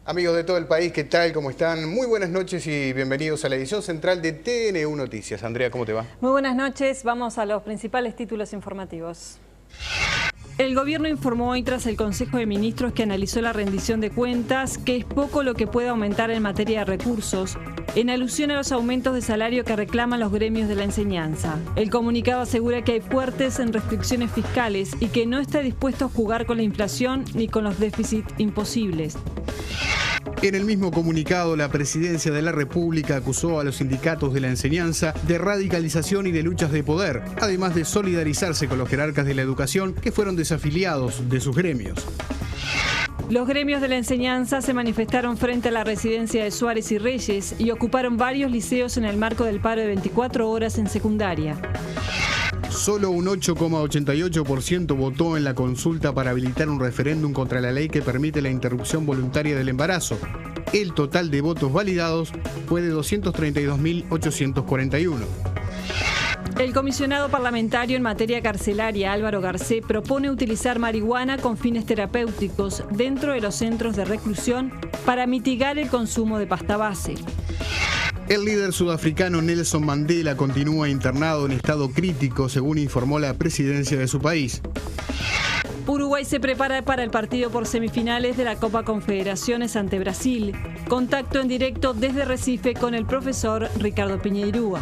Amigos de todo el país, ¿qué tal? ¿Cómo están? Muy buenas noches y bienvenidos a la edición central de TNU Noticias. Andrea, ¿cómo te va? Muy buenas noches. Vamos a los principales títulos informativos. El gobierno informó hoy tras el Consejo de Ministros que analizó la rendición de cuentas que es poco lo que puede aumentar en materia de recursos, en alusión a los aumentos de salario que reclaman los gremios de la enseñanza. El comunicado asegura que hay fuertes restricciones fiscales y que no está dispuesto a jugar con la inflación ni con los déficits imposibles. En el mismo comunicado, la Presidencia de la República acusó a los sindicatos de la enseñanza de radicalización y de luchas de poder, además de solidarizarse con los jerarcas de la educación que fueron desafiliados de sus gremios. Los gremios de la enseñanza se manifestaron frente a la residencia de Suárez y Reyes y ocuparon varios liceos en el marco del paro de 24 horas en secundaria. Solo un 8,88% votó en la consulta para habilitar un referéndum contra la ley que permite la interrupción voluntaria del embarazo. El total de votos validados fue de 232.841. El comisionado parlamentario en materia carcelaria, Álvaro Garcé, propone utilizar marihuana con fines terapéuticos dentro de los centros de reclusión para mitigar el consumo de pasta base. El líder sudafricano Nelson Mandela continúa internado en estado crítico, según informó la presidencia de su país. Uruguay se prepara para el partido por semifinales de la Copa Confederaciones ante Brasil. Contacto en directo desde Recife con el profesor Ricardo Piñeirúa.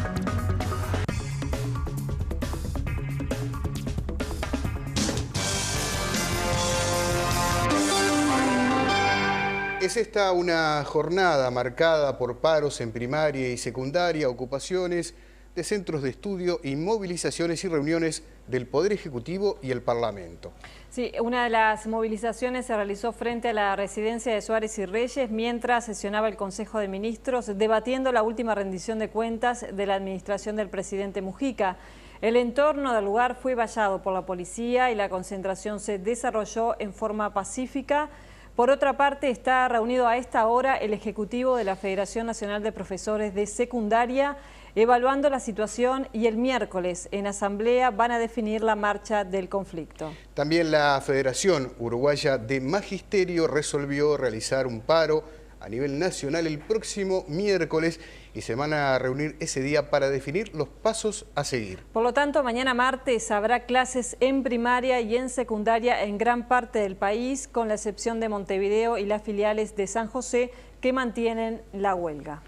Es esta una jornada marcada por paros en primaria y secundaria, ocupaciones de centros de estudio y movilizaciones y reuniones del Poder Ejecutivo y el Parlamento. Sí, una de las movilizaciones se realizó frente a la residencia de Suárez y Reyes mientras sesionaba el Consejo de Ministros debatiendo la última rendición de cuentas de la administración del presidente Mujica. El entorno del lugar fue vallado por la policía y la concentración se desarrolló en forma pacífica. Por otra parte, está reunido a esta hora el Ejecutivo de la Federación Nacional de Profesores de Secundaria, evaluando la situación, y el miércoles en asamblea van a definir la marcha del conflicto. También la Federación Uruguaya de Magisterio resolvió realizar un paro a nivel nacional el próximo miércoles y se van a reunir ese día para definir los pasos a seguir. Por lo tanto, mañana martes habrá clases en primaria y en secundaria en gran parte del país, con la excepción de Montevideo y las filiales de San José, que mantienen la huelga.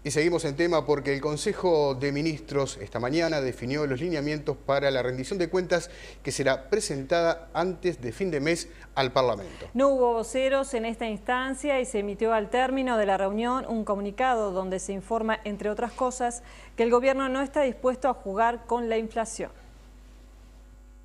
Y seguimos en tema porque el Consejo de Ministros esta mañana definió los lineamientos para la rendición de cuentas que será presentada antes de fin de mes al Parlamento. No hubo voceros en esta instancia y se emitió al término de la reunión un comunicado donde se informa, entre otras cosas, que el gobierno no está dispuesto a jugar con la inflación.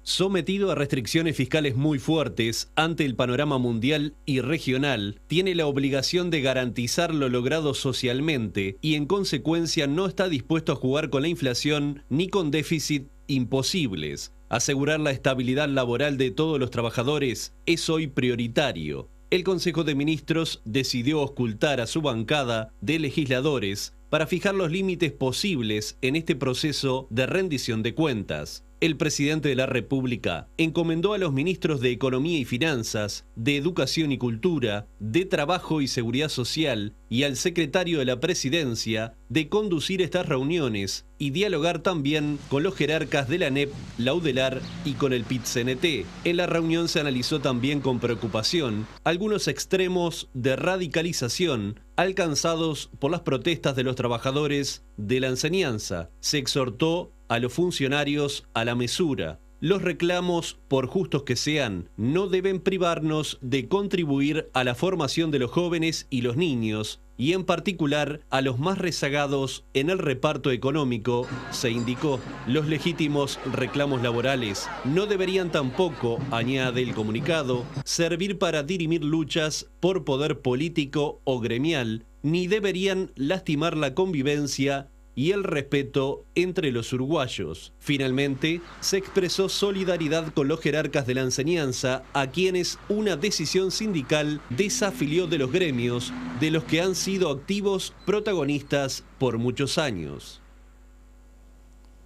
Sometido a restricciones fiscales muy fuertes ante el panorama mundial y regional, tiene la obligación de garantizar lo logrado socialmente y en consecuencia no está dispuesto a jugar con la inflación ni con déficit imposibles. Asegurar la estabilidad laboral de todos los trabajadores es hoy prioritario. El Consejo de Ministros decidió auscultar a su bancada de legisladores para fijar los límites posibles en este proceso de rendición de cuentas. El presidente de la República encomendó a los ministros de Economía y Finanzas, de Educación y Cultura, de Trabajo y Seguridad Social y al secretario de la Presidencia de conducir estas reuniones y dialogar también con los jerarcas de la ANEP, la UDELAR y con el PIT-CNT. En la reunión se analizó también con preocupación algunos extremos de radicalización alcanzados por las protestas de los trabajadores de la enseñanza. Se exhortó a los funcionarios a la mesura. Los reclamos, por justos que sean, no deben privarnos de contribuir a la formación de los jóvenes y los niños, y en particular a los más rezagados en el reparto económico, se indicó. Los legítimos reclamos laborales no deberían tampoco, añade el comunicado, servir para dirimir luchas por poder político o gremial, ni deberían lastimar la convivencia y el respeto entre los uruguayos. Finalmente, se expresó solidaridad con los jerarcas de la enseñanza, a quienes una decisión sindical desafilió de los gremios, de los que han sido activos protagonistas por muchos años.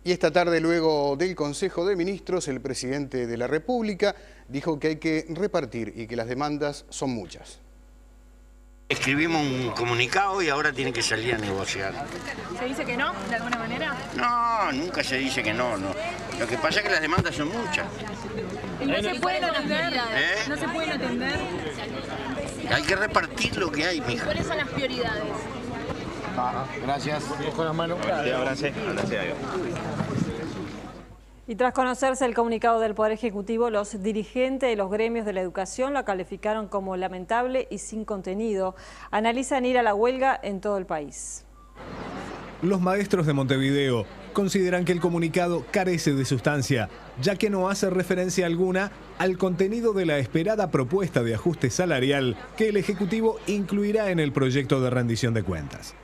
Y esta tarde, luego del Consejo de Ministros, el presidente de la República dijo que hay que repartir y que las demandas son muchas. Escribimos un comunicado y ahora tienen que salir a negociar. ¿Se dice que no, de alguna manera? No, nunca se dice que no. Lo que pasa es que las demandas son muchas. ¿Y no se pueden atender? ¿No se pueden atender? Hay que repartir lo que hay, mija. ¿Cuáles son las prioridades? Gracias. Con las manos. Gracias. Y tras conocerse el comunicado del Poder Ejecutivo, los dirigentes de los gremios de la educación lo calificaron como lamentable y sin contenido. Analizan ir a la huelga en todo el país. Los maestros de Montevideo consideran que el comunicado carece de sustancia, ya que no hace referencia alguna al contenido de la esperada propuesta de ajuste salarial que el Ejecutivo incluirá en el proyecto de rendición de cuentas.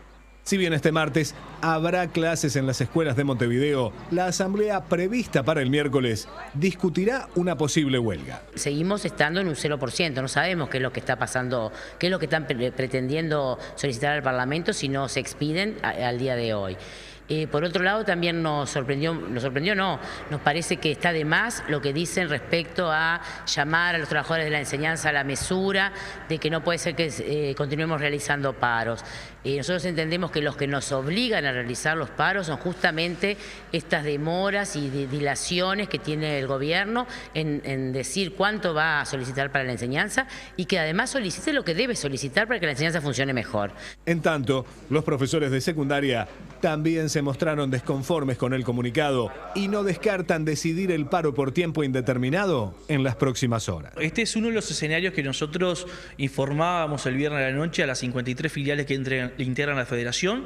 Si bien este martes habrá clases en las escuelas de Montevideo, la asamblea prevista para el miércoles discutirá una posible huelga. Seguimos estando en un 0%, no sabemos qué es lo que está pasando, qué es lo que están pretendiendo solicitar al Parlamento si no se expiden al día de hoy. Por otro lado, también nos parece que está de más lo que dicen respecto a llamar a los trabajadores de la enseñanza a la mesura, de que no puede ser que continuemos realizando paros. Nosotros entendemos que los que nos obligan a realizar los paros son justamente estas demoras y dilaciones que tiene el gobierno en decir cuánto va a solicitar para la enseñanza y que además solicite lo que debe solicitar para que la enseñanza funcione mejor. En tanto, los profesores de secundaria también se mostraron desconformes con el comunicado y no descartan decidir el paro por tiempo indeterminado en las próximas horas. Este es uno de los escenarios que nosotros informábamos el viernes a la noche a las 53 filiales que integran la federación.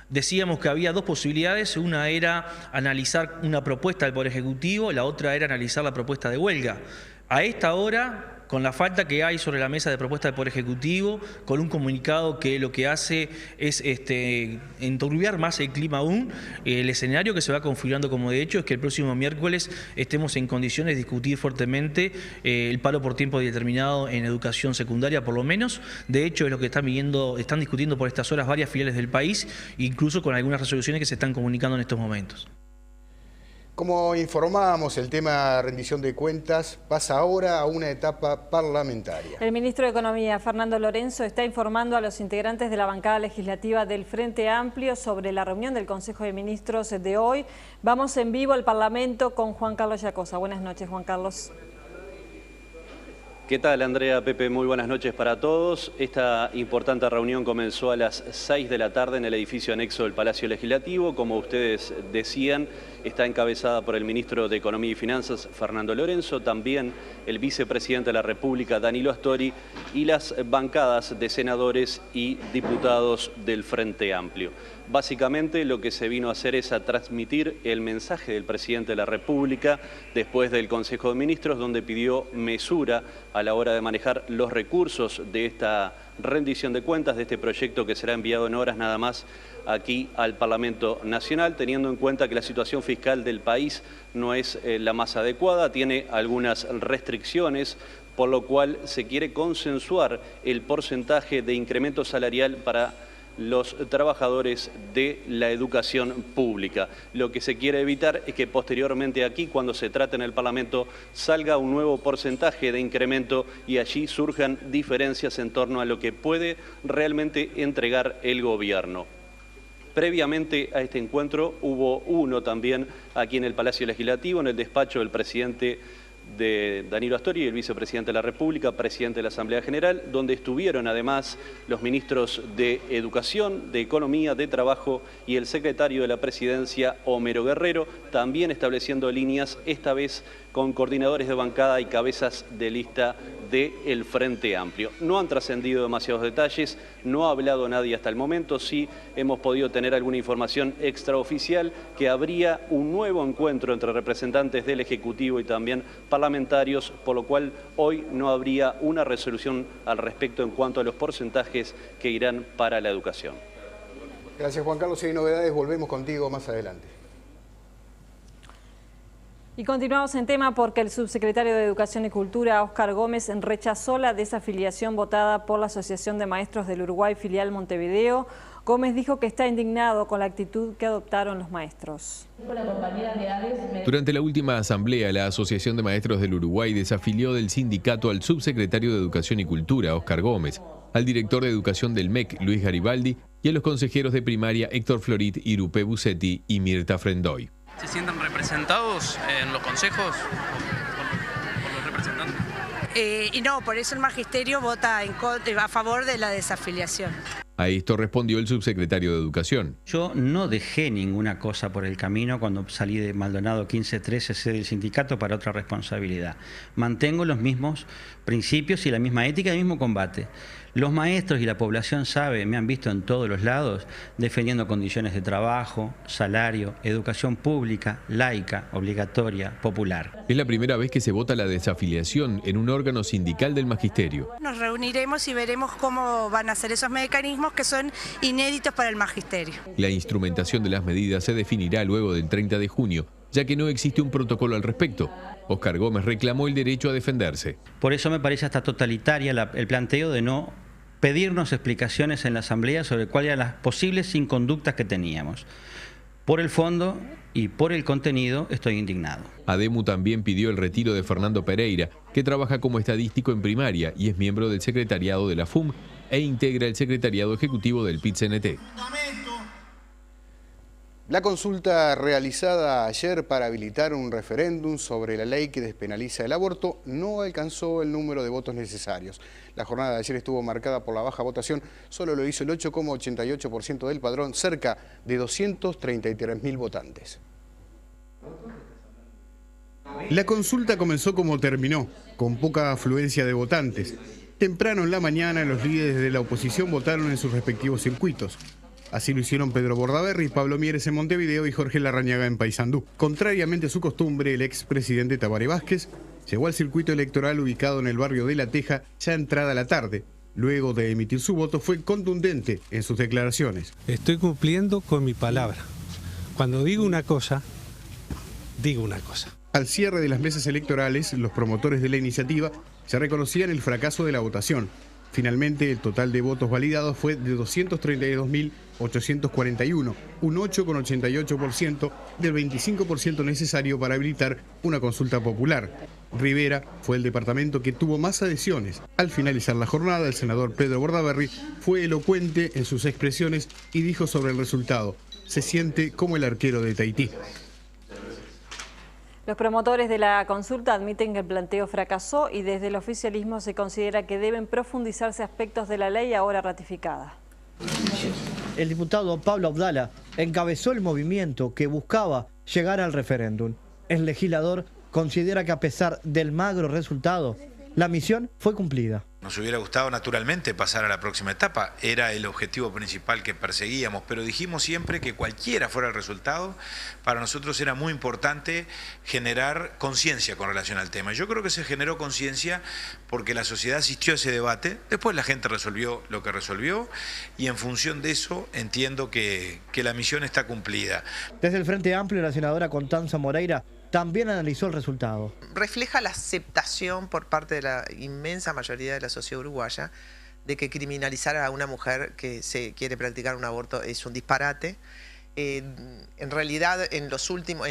Decíamos que había dos posibilidades, una era analizar una propuesta del Poder Ejecutivo, la otra era analizar la propuesta de huelga. A esta hora, con la falta que hay sobre la mesa de propuesta del Poder Ejecutivo, con un comunicado que lo que hace es enturbiar más el clima aún, el escenario que se va configurando como de hecho es que el próximo miércoles estemos en condiciones de discutir fuertemente el paro por tiempo determinado en educación secundaria, por lo menos. De hecho, es lo que están discutiendo por estas horas varias filiales del país, incluso con algunas resoluciones que se están comunicando en estos momentos. Como informábamos, el tema de rendición de cuentas pasa ahora a una etapa parlamentaria. El ministro de Economía, Fernando Lorenzo, está informando a los integrantes de la bancada legislativa del Frente Amplio sobre la reunión del Consejo de Ministros de hoy. Vamos en vivo al Parlamento con Juan Carlos Yacosa. Buenas noches, Juan Carlos. ¿Qué tal, Andrea, Pepe? Muy buenas noches para todos. Esta importante reunión comenzó a las 6 de la tarde en el edificio anexo del Palacio Legislativo. Como ustedes decían, está encabezada por el ministro de Economía y Finanzas, Fernando Lorenzo, también el vicepresidente de la República, Danilo Astori, y las bancadas de senadores y diputados del Frente Amplio. Básicamente lo que se vino a hacer es a transmitir el mensaje del presidente de la República después del Consejo de Ministros, donde pidió mesura a la hora de manejar los recursos de esta rendición de cuentas, de este proyecto que será enviado en horas nada más aquí al Parlamento Nacional, teniendo en cuenta que la situación fiscal del país no es la más adecuada, tiene algunas restricciones, por lo cual se quiere consensuar el porcentaje de incremento salarial para los trabajadores de la educación pública. Lo que se quiere evitar es que posteriormente aquí, cuando se trate en el Parlamento, salga un nuevo porcentaje de incremento y allí surjan diferencias en torno a lo que puede realmente entregar el gobierno. Previamente a este encuentro hubo uno también aquí en el Palacio Legislativo, en el despacho del presidente de Danilo Astori, el vicepresidente de la República, presidente de la Asamblea General, donde estuvieron además los ministros de Educación, de Economía, de Trabajo y el secretario de la Presidencia, Homero Guerrero, también estableciendo líneas, esta vez con coordinadores de bancada y cabezas de lista del Frente Amplio. No han trascendido demasiados detalles, no ha hablado nadie hasta el momento, sí hemos podido tener alguna información extraoficial que habría un nuevo encuentro entre representantes del Ejecutivo y también parlamentarios, por lo cual hoy no habría una resolución al respecto en cuanto a los porcentajes que irán para la educación. Gracias, Juan Carlos. Si hay novedades, volvemos contigo más adelante. Y continuamos en tema porque el subsecretario de Educación y Cultura, Óscar Gómez, rechazó la desafiliación votada por la Asociación de Maestros del Uruguay, filial Montevideo. Gómez dijo que está indignado con la actitud que adoptaron los maestros. Durante la última asamblea, la Asociación de Maestros del Uruguay desafilió del sindicato al subsecretario de Educación y Cultura, Óscar Gómez. al director de educación del MEC, Luis Garibaldi, y a los consejeros de primaria Héctor Florit, Irupé Bucetti y Mirta Frendoy. ¿Se sienten representados en los consejos por los representantes? Y no, por eso el magisterio vota a favor de la desafiliación. A esto respondió el subsecretario de Educación. Yo no dejé ninguna cosa por el camino cuando salí de Maldonado 1513, sede del sindicato, para otra responsabilidad. Mantengo los mismos principios y la misma ética y el mismo combate. Los maestros y la población me han visto en todos los lados defendiendo condiciones de trabajo, salario, educación pública, laica, obligatoria, popular. Es la primera vez que se vota la desafiliación en un órgano sindical del magisterio. Nos reuniremos y veremos cómo van a ser esos mecanismos que son inéditos para el magisterio. La instrumentación de las medidas se definirá luego del 30 de junio, ya que no existe un protocolo al respecto. Óscar Gómez reclamó el derecho a defenderse. Por eso me parece hasta totalitaria el planteo de no pedirnos explicaciones en la Asamblea sobre cuáles eran las posibles inconductas que teníamos. Por el fondo y por el contenido estoy indignado. ADEMU también pidió el retiro de Fernando Pereira, que trabaja como estadístico en primaria y es miembro del secretariado de la FUM e integra el secretariado ejecutivo del PIT-CNT. La consulta realizada ayer para habilitar un referéndum sobre la ley que despenaliza el aborto no alcanzó el número de votos necesarios. La jornada de ayer estuvo marcada por la baja votación, solo lo hizo el 8,88% del padrón, cerca de 233.000 votantes. La consulta comenzó como terminó, con poca afluencia de votantes. Temprano en la mañana, los líderes de la oposición votaron en sus respectivos circuitos. Así lo hicieron Pedro Bordaberry, Pablo Mieres en Montevideo y Jorge Larrañaga en Paysandú. Contrariamente a su costumbre, el expresidente Tabaré Vázquez llegó al circuito electoral ubicado en el barrio de La Teja ya entrada la tarde. Luego de emitir su voto, fue contundente en sus declaraciones. Estoy cumpliendo con mi palabra. Cuando digo una cosa, digo una cosa. Al cierre de las mesas electorales, los promotores de la iniciativa ya reconocían el fracaso de la votación. Finalmente, el total de votos validados fue de 232.841, un 8,88% del 25% necesario para habilitar una consulta popular. Rivera fue el departamento que tuvo más adhesiones. Al finalizar la jornada, el senador Pedro Bordaberry fue elocuente en sus expresiones y dijo sobre el resultado: se siente como el arquero de Tahití. Los promotores de la consulta admiten que el planteo fracasó y desde el oficialismo se considera que deben profundizarse aspectos de la ley ahora ratificada. El diputado Pablo Abdala encabezó el movimiento que buscaba llegar al referéndum. El legislador considera que a pesar del magro resultado, la misión fue cumplida. Nos hubiera gustado naturalmente pasar a la próxima etapa, era el objetivo principal que perseguíamos, pero dijimos siempre que cualquiera fuera el resultado, para nosotros era muy importante generar conciencia con relación al tema. Yo creo que se generó conciencia porque la sociedad asistió a ese debate, después la gente resolvió lo que resolvió y en función de eso entiendo que la misión está cumplida. Desde el Frente Amplio, la senadora Constanza Moreira también analizó el resultado. Refleja la aceptación por parte de la inmensa mayoría de la sociedad uruguaya de que criminalizar a una mujer que se quiere practicar un aborto es un disparate. En realidad, en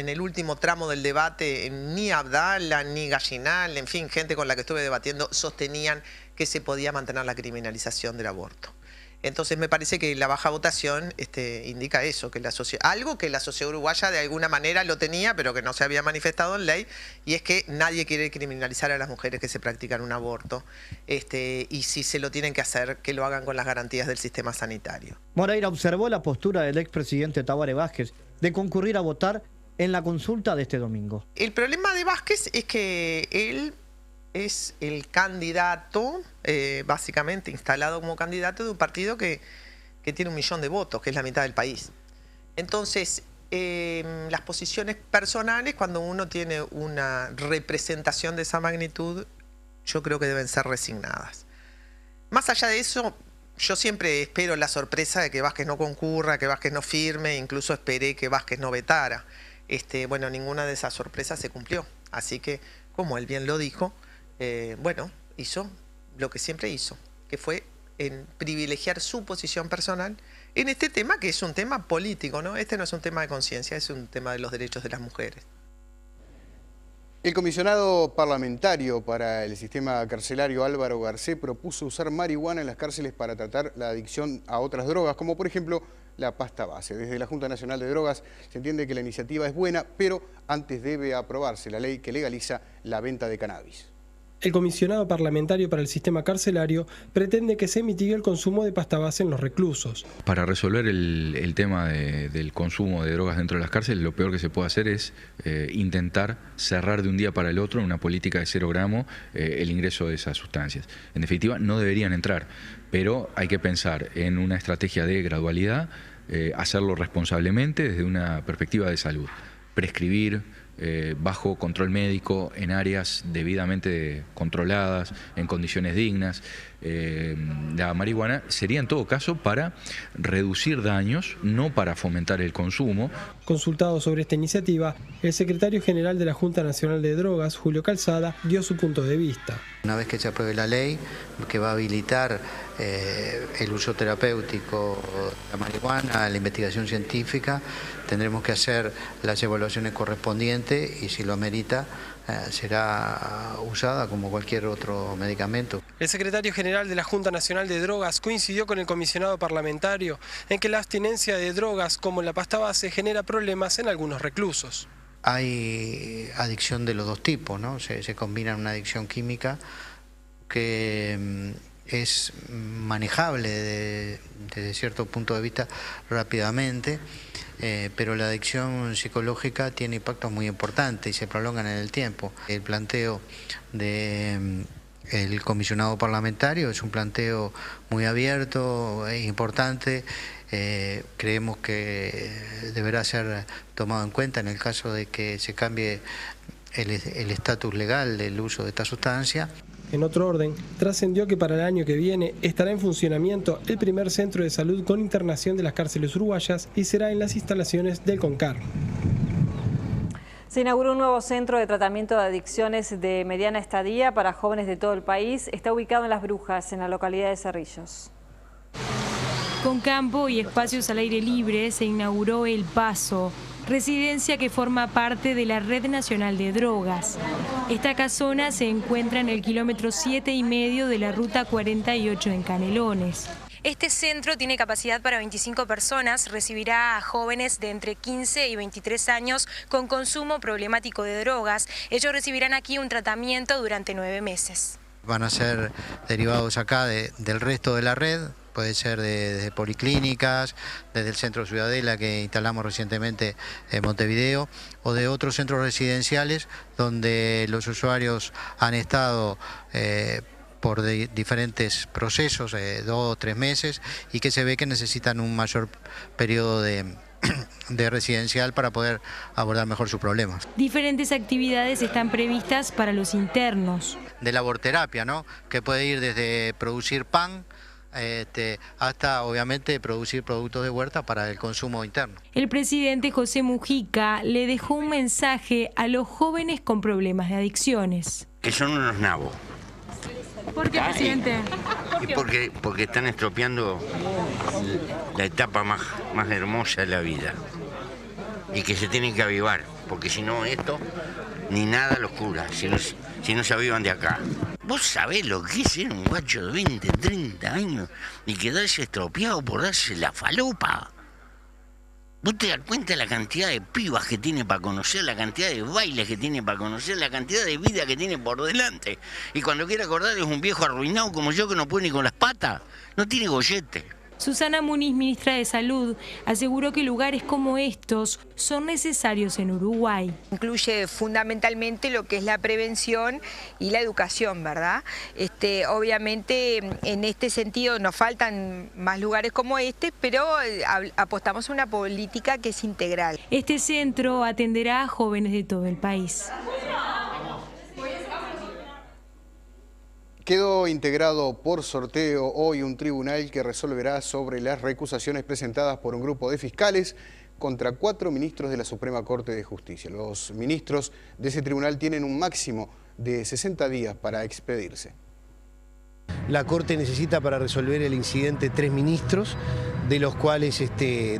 el último tramo del debate, ni Abdala, ni Gallinal, en fin, gente con la que estuve debatiendo, sostenían que se podía mantener la criminalización del aborto. Entonces me parece que la baja votación indica eso, que algo que la sociedad uruguaya de alguna manera lo tenía, pero que no se había manifestado en ley, y es que nadie quiere criminalizar a las mujeres que se practican un aborto, y si se lo tienen que hacer, que lo hagan con las garantías del sistema sanitario. Moreira observó la postura del expresidente Tabaré Vázquez de concurrir a votar en la consulta de este domingo. El problema de Vázquez es que él es el candidato, básicamente instalado como candidato de un partido que tiene 1 millón de votos, que es la mitad del país. Entonces, las posiciones personales, cuando uno tiene una representación de esa magnitud, yo creo que deben ser resignadas. Más allá de eso, yo siempre espero la sorpresa de que Vázquez no concurra, que Vázquez no firme, incluso esperé que Vázquez no vetara. Bueno, ninguna de esas sorpresas se cumplió. Así que, como él bien lo dijo, bueno, hizo lo que siempre hizo, que fue en privilegiar su posición personal en este tema, que es un tema político, ¿no? Este no es un tema de conciencia, es un tema de los derechos de las mujeres. El comisionado parlamentario para el sistema carcelario Álvaro Garcés propuso usar marihuana en las cárceles para tratar la adicción a otras drogas, como por ejemplo la pasta base. Desde la Junta Nacional de Drogas se entiende que la iniciativa es buena, pero antes debe aprobarse la ley que legaliza la venta de cannabis. El comisionado parlamentario para el sistema carcelario pretende que se mitigue el consumo de pasta base en los reclusos. Para resolver el tema del consumo de drogas dentro de las cárceles, lo peor que se puede hacer es intentar cerrar de un día para el otro en una política de 0 gramo el ingreso de esas sustancias. En definitiva, no deberían entrar, pero hay que pensar en una estrategia de gradualidad, hacerlo responsablemente desde una perspectiva de salud. Prescribir bajo control médico, en áreas debidamente controladas, en condiciones dignas. La marihuana sería en todo caso para reducir daños, no para fomentar el consumo. Consultado sobre esta iniciativa, el secretario general de la Junta Nacional de Drogas, Julio Calzada, dio su punto de vista. Una vez que se apruebe la ley que va a habilitar el uso terapéutico de la marihuana, la investigación científica, tendremos que hacer las evaluaciones correspondientes y si lo amerita será usada como cualquier otro medicamento. El secretario general de la Junta Nacional de Drogas coincidió con el comisionado parlamentario en que la abstinencia de drogas como la pasta base genera problemas en algunos reclusos. Hay adicción de los dos tipos, ¿no? Se combina una adicción química que es manejable desde cierto punto de vista rápidamente, pero la adicción psicológica tiene impactos muy importantes y se prolongan en el tiempo. El planteo del comisionado parlamentario es un planteo muy abierto, es importante. Creemos que deberá ser tomado en cuenta en el caso de que se cambie el estatus legal del uso de esta sustancia. En otro orden, trascendió que para el año que viene estará en funcionamiento el primer centro de salud con internación de las cárceles uruguayas y será en las instalaciones del CONCAR. Se inauguró un nuevo centro de tratamiento de adicciones de mediana estadía para jóvenes de todo el país. Está ubicado en Las Brujas, en la localidad de Cerrillos. Con campo y espacios al aire libre se inauguró El Paso, residencia que forma parte de la Red Nacional de Drogas. Esta casona se encuentra en el kilómetro 7,5 de la Ruta 48 en Canelones. Este centro tiene capacidad para 25 personas, recibirá a jóvenes de entre 15 y 23 años con consumo problemático de drogas. Ellos recibirán aquí un tratamiento durante 9 meses. Van a ser derivados acá del resto de la red. Puede ser desde policlínicas, desde el Centro Ciudadela que instalamos recientemente en Montevideo, o de otros centros residenciales donde los usuarios han estado por diferentes procesos, 2 o 3 meses, y que se ve que necesitan un mayor periodo de residencial para poder abordar mejor sus problemas. Diferentes actividades están previstas para los internos. De laborterapia, ¿no? Que puede ir desde producir pan hasta obviamente producir productos de huerta para el consumo interno. El presidente José Mujica le dejó un mensaje a los jóvenes con problemas de adicciones. Que son unos nabos. ¿Por qué, presidente? Y porque están estropeando la etapa más hermosa de la vida. Y que se tienen que avivar, porque si no esto ni nada los cura, si no se avivan de acá. ¿Vos sabés lo que es ser un guacho de 20, 30 años y quedarse estropeado por darse la falopa? ¿Vos te das cuenta de la cantidad de pibas que tiene para conocer, la cantidad de bailes que tiene para conocer, la cantidad de vida que tiene por delante? Y cuando quiere acordar es un viejo arruinado como yo que no puede ni con las patas, no tiene gollete. Susana Muniz, ministra de Salud, aseguró que lugares como estos son necesarios en Uruguay. Incluye fundamentalmente lo que es la prevención y la educación, ¿verdad? Obviamente en este sentido nos faltan más lugares como este, pero apostamos a una política que es integral. Este centro atenderá a jóvenes de todo el país. Quedó integrado por sorteo hoy un tribunal que resolverá sobre las recusaciones presentadas por un grupo de fiscales contra 4 ministros de la Suprema Corte de Justicia. Los ministros de ese tribunal tienen un máximo de 60 días para expedirse. La Corte necesita para resolver el incidente 3 ministros. de los cuales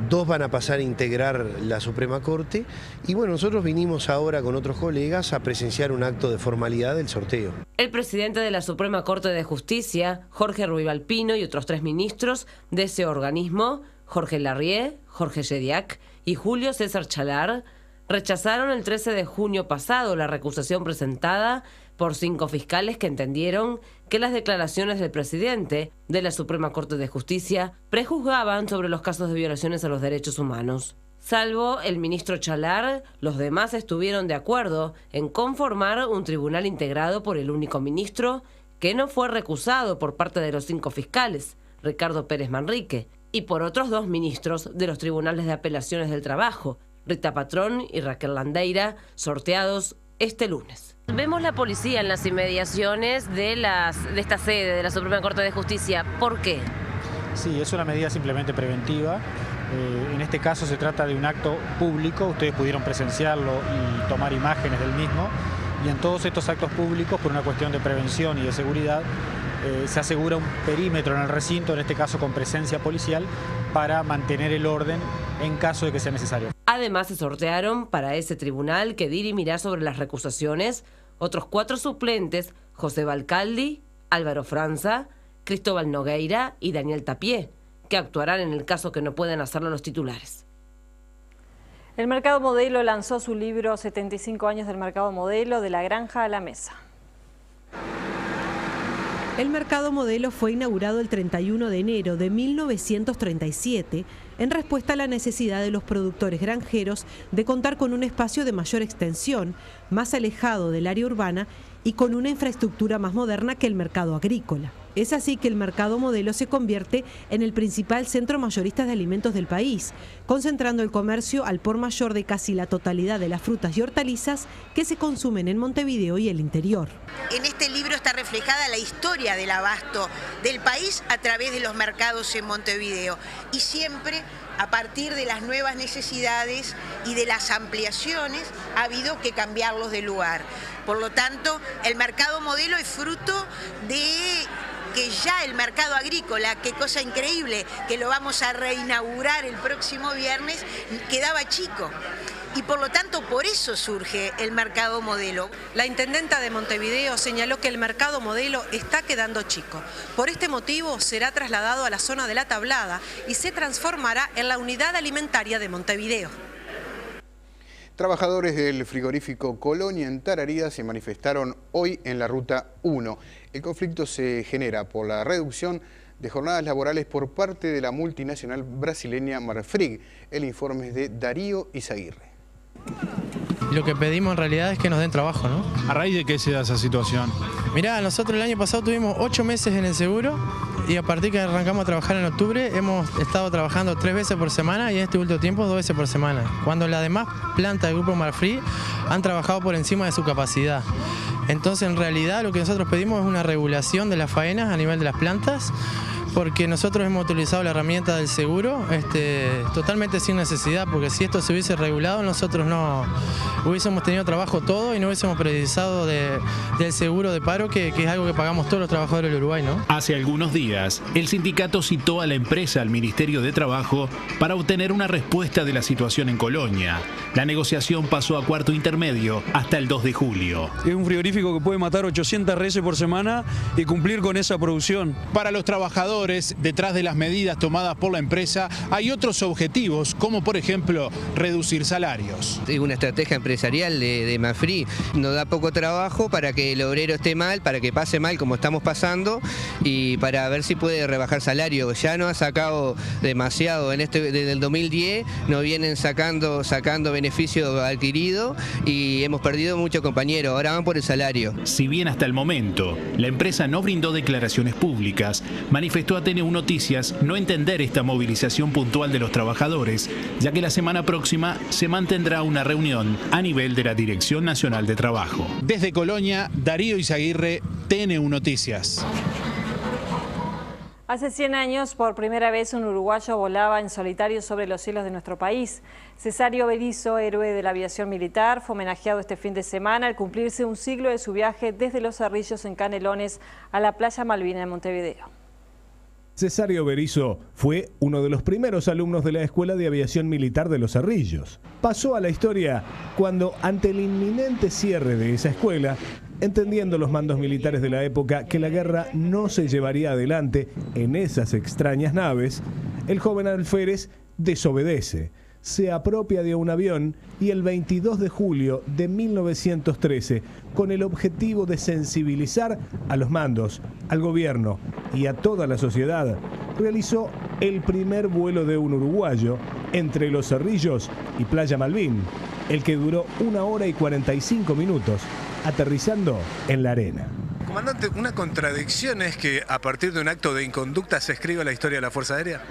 2 van a pasar a integrar la Suprema Corte. Y bueno, nosotros vinimos ahora con otros colegas a presenciar un acto de formalidad del sorteo. El presidente de la Suprema Corte de Justicia, Jorge Ruibalpino, y otros 3 ministros de ese organismo, Jorge Larrié, Jorge Yediak y Julio César Chalar, rechazaron el 13 de junio pasado la recusación presentada por 5 fiscales que entendieron que las declaraciones del presidente de la Suprema Corte de Justicia prejuzgaban sobre los casos de violaciones a los derechos humanos. Salvo el ministro Chalar, los demás estuvieron de acuerdo en conformar un tribunal integrado por el único ministro que no fue recusado por parte de los 5 fiscales, Ricardo Pérez Manrique, y por otros 2 ministros de los tribunales de apelaciones del trabajo, Rita Patrón y Raquel Landeira, sorteados este lunes. Vemos la policía en las inmediaciones de esta sede de la Suprema Corte de Justicia. ¿Por qué? Sí, es una medida simplemente preventiva. En este caso se trata de un acto público, ustedes pudieron presenciarlo y tomar imágenes del mismo. Y en todos estos actos públicos, por una cuestión de prevención y de seguridad, se asegura un perímetro en el recinto, en este caso con presencia policial, para mantener el orden en caso de que sea necesario. Además, se sortearon para ese tribunal que dirimirá sobre las recusaciones otros 4 suplentes: José Balcaldi, Álvaro Franza, Cristóbal Nogueira y Daniel Tapié, que actuarán en el caso que no puedan hacerlo los titulares. El Mercado Modelo lanzó su libro 75 años del Mercado Modelo, de la granja a la mesa. El Mercado Modelo fue inaugurado el 31 de enero de 1937 en respuesta a la necesidad de los productores granjeros de contar con un espacio de mayor extensión, más alejado del área urbana y con una infraestructura más moderna que el mercado agrícola. Es así que el Mercado Modelo se convierte en el principal centro mayorista de alimentos del país, concentrando el comercio al por mayor de casi la totalidad de las frutas y hortalizas que se consumen en Montevideo y el interior. En este libro está reflejada la historia del abasto del país a través de los mercados en Montevideo, y siempre a partir de las nuevas necesidades y de las ampliaciones ha habido que cambiarlos de lugar. Por lo tanto, el Mercado Modelo es fruto de que ya el mercado agrícola, qué cosa increíble, que lo vamos a reinaugurar el próximo viernes, quedaba chico. Y por lo tanto, por eso surge el Mercado Modelo. La intendenta de Montevideo señaló que el Mercado Modelo está quedando chico. Por este motivo será trasladado a la zona de La Tablada y se transformará en la unidad alimentaria de Montevideo. Trabajadores del frigorífico Colonia en Tararida se manifestaron hoy en la Ruta 1. El conflicto se genera por la reducción de jornadas laborales por parte de la multinacional brasileña Marfrig. El informe es de Darío Izaguirre. Lo que pedimos en realidad es que nos den trabajo, ¿no? ¿A raíz de qué se da esa situación? Mirá, nosotros el año pasado tuvimos 8 meses en el seguro y a partir que arrancamos a trabajar en octubre hemos estado trabajando 3 veces por semana y en este último tiempo 2 veces por semana, cuando las demás plantas del grupo Marfrig han trabajado por encima de su capacidad. Entonces, en realidad, lo que nosotros pedimos es una regulación de las faenas a nivel de las plantas, porque nosotros hemos utilizado la herramienta del seguro totalmente sin necesidad, porque si esto se hubiese regulado nosotros no hubiésemos tenido trabajo todo y no hubiésemos precisado del seguro de paro, que es algo que pagamos todos los trabajadores del Uruguay, ¿no? Hace algunos días, el sindicato citó a la empresa al Ministerio de Trabajo para obtener una respuesta de la situación en Colonia. La negociación pasó a cuarto intermedio hasta el 2 de julio. Es un frigorífico que puede matar 800 reses por semana y cumplir con esa producción. Para los trabajadores, detrás de las medidas tomadas por la empresa hay otros objetivos, como por ejemplo reducir salarios. Es una estrategia empresarial de Marfrig. Nos da poco trabajo para que el obrero esté mal, para que pase mal como estamos pasando y para ver si puede rebajar salario. Ya no ha sacado demasiado desde el 2010, nos vienen sacando beneficio adquirido y hemos perdido muchos compañeros. Ahora van por el salario. Si bien hasta el momento la empresa no brindó declaraciones públicas, manifestó a TN1 Noticias no entender esta movilización puntual de los trabajadores, ya que la semana próxima se mantendrá una reunión a nivel de la Dirección Nacional de Trabajo. Desde Colonia, Darío Izaguirre, TN1 Noticias. Hace 100 años, por primera vez, un uruguayo volaba en solitario sobre los cielos de nuestro país. Cesario Berizo, héroe de la aviación militar, fue homenajeado este fin de semana al cumplirse un siglo de su viaje desde Los Cerrillos en Canelones a la playa Malvina de Montevideo. Cesario Berizo fue uno de los primeros alumnos de la Escuela de Aviación Militar de Los Cerrillos. Pasó a la historia cuando, ante el inminente cierre de esa escuela, entendiendo los mandos militares de la época que la guerra no se llevaría adelante en esas extrañas naves, el joven alférez desobedece, se apropia de un avión y el 22 de julio de 1913, con el objetivo de sensibilizar a los mandos, al gobierno y a toda la sociedad, realizó el primer vuelo de un uruguayo entre Los Cerrillos y Playa Malvin, el que duró 1 hora y 45 minutos, aterrizando en la arena. Comandante, una contradicción es que a partir de un acto de inconducta se escriba la historia de la Fuerza Aérea.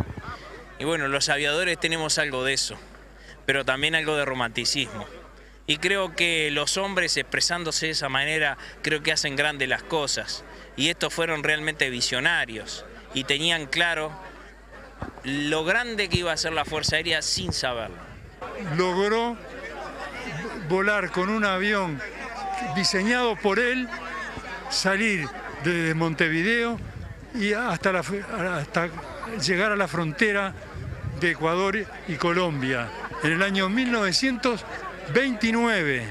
Y bueno, los aviadores tenemos algo de eso, pero también algo de romanticismo. Y creo que los hombres expresándose de esa manera, creo que hacen grandes las cosas. Y estos fueron realmente visionarios y tenían claro lo grande que iba a ser la Fuerza Aérea sin saberlo. Logró volar con un avión diseñado por él, salir desde Montevideo y hasta llegar a la frontera de Ecuador y Colombia en el año 1929.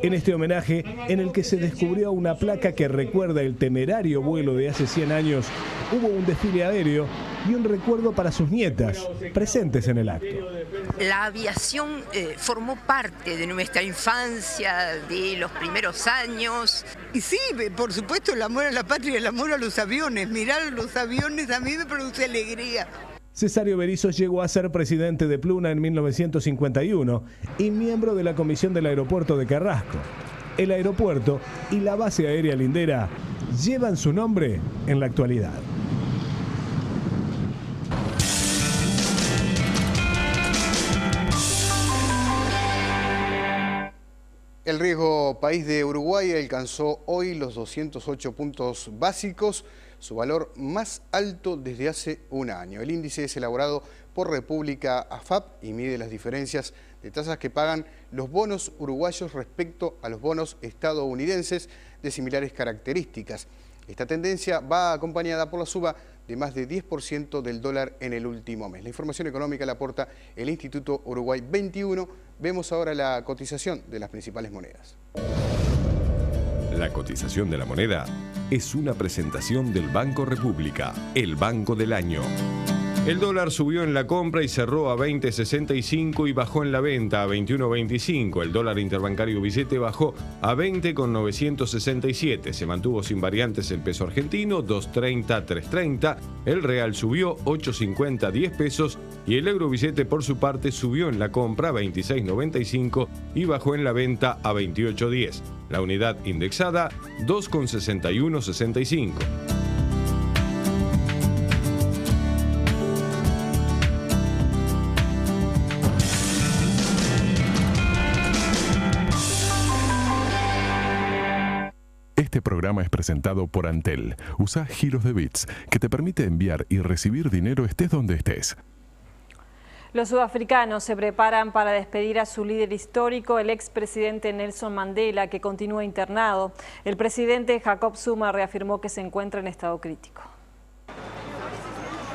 En este homenaje, en el que se descubrió una placa que recuerda el temerario vuelo de hace 100 años, hubo un desfile aéreo y un recuerdo para sus nietas, presentes en el acto. La aviación formó parte de nuestra infancia, de los primeros años. Y sí, por supuesto, el amor a la patria y el amor a los aviones. Mirar los aviones a mí me produce alegría. Cesario Berizo llegó a ser presidente de Pluna en 1951 y miembro de la Comisión del Aeropuerto de Carrasco. El aeropuerto y la base aérea lindera llevan su nombre en la actualidad. El riesgo país de Uruguay alcanzó hoy los 208 puntos básicos, su valor más alto desde hace un año. El índice es elaborado por República AFAP y mide las diferencias de tasas que pagan los bonos uruguayos respecto a los bonos estadounidenses de similares características. Esta tendencia va acompañada por la suba de más de 10% del dólar en el último mes. La información económica la aporta el Instituto Uruguay 21. Vemos ahora la cotización de las principales monedas. La cotización de la moneda es una presentación del Banco República, el banco del año. El dólar subió en la compra y cerró a 20,65 y bajó en la venta a 21,25. El dólar interbancario billete bajó a 20,967. Se mantuvo sin variantes el peso argentino, 2.30, 3.30. El real subió 8.50, 10 pesos. Y el euro billete por su parte subió en la compra a 26,95 y bajó en la venta a 28,10. La unidad indexada, 2,6165. Este programa es presentado por Antel. Usa giros de bits que te permite enviar y recibir dinero estés donde estés. Los sudafricanos se preparan para despedir a su líder histórico, el expresidente Nelson Mandela, que continúa internado. El presidente Jacob Zuma reafirmó que se encuentra en estado crítico.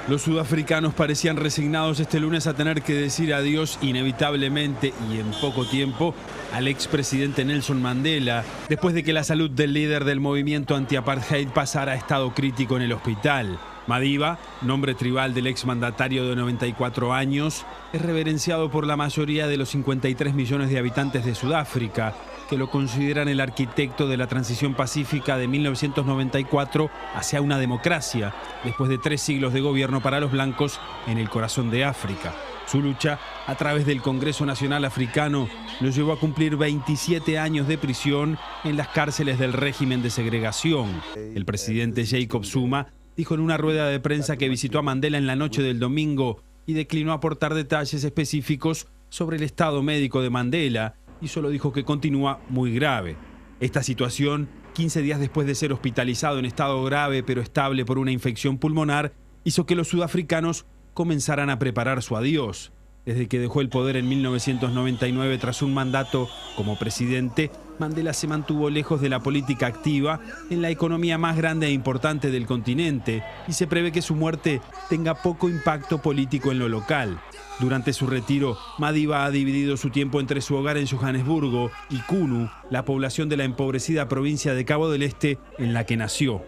Los sudafricanos parecían resignados este lunes a tener que decir adiós inevitablemente y en poco tiempo al expresidente Nelson Mandela, después de que la salud del líder del movimiento anti-apartheid pasara a estado crítico en el hospital. Madiba, nombre tribal del exmandatario de 94 años, es reverenciado por la mayoría de los 53 millones de habitantes de Sudáfrica, que lo consideran el arquitecto de la transición pacífica de 1994 hacia una democracia, después de 3 siglos de gobierno para los blancos en el corazón de África. Su lucha, a través del Congreso Nacional Africano, lo llevó a cumplir 27 años de prisión en las cárceles del régimen de segregación. El presidente Jacob Zuma dijo en una rueda de prensa que visitó a Mandela en la noche del domingo y declinó aportar detalles específicos sobre el estado médico de Mandela y solo dijo que continúa muy grave. Esta situación, 15 días después de ser hospitalizado en estado grave pero estable por una infección pulmonar, hizo que los sudafricanos comenzaran a preparar su adiós. Desde que dejó el poder en 1999 tras un mandato como presidente, Mandela se mantuvo lejos de la política activa en la economía más grande e importante del continente y se prevé que su muerte tenga poco impacto político en lo local. Durante su retiro, Madiba ha dividido su tiempo entre su hogar en Johannesburgo y Kunu, la población de la empobrecida provincia de Cabo del Este en la que nació.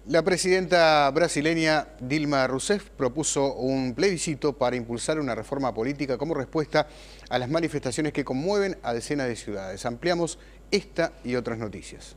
La presidenta brasileña Dilma Rousseff propuso un plebiscito para impulsar una reforma política como respuesta a las manifestaciones que conmueven a decenas de ciudades. Ampliamos esta y otras noticias.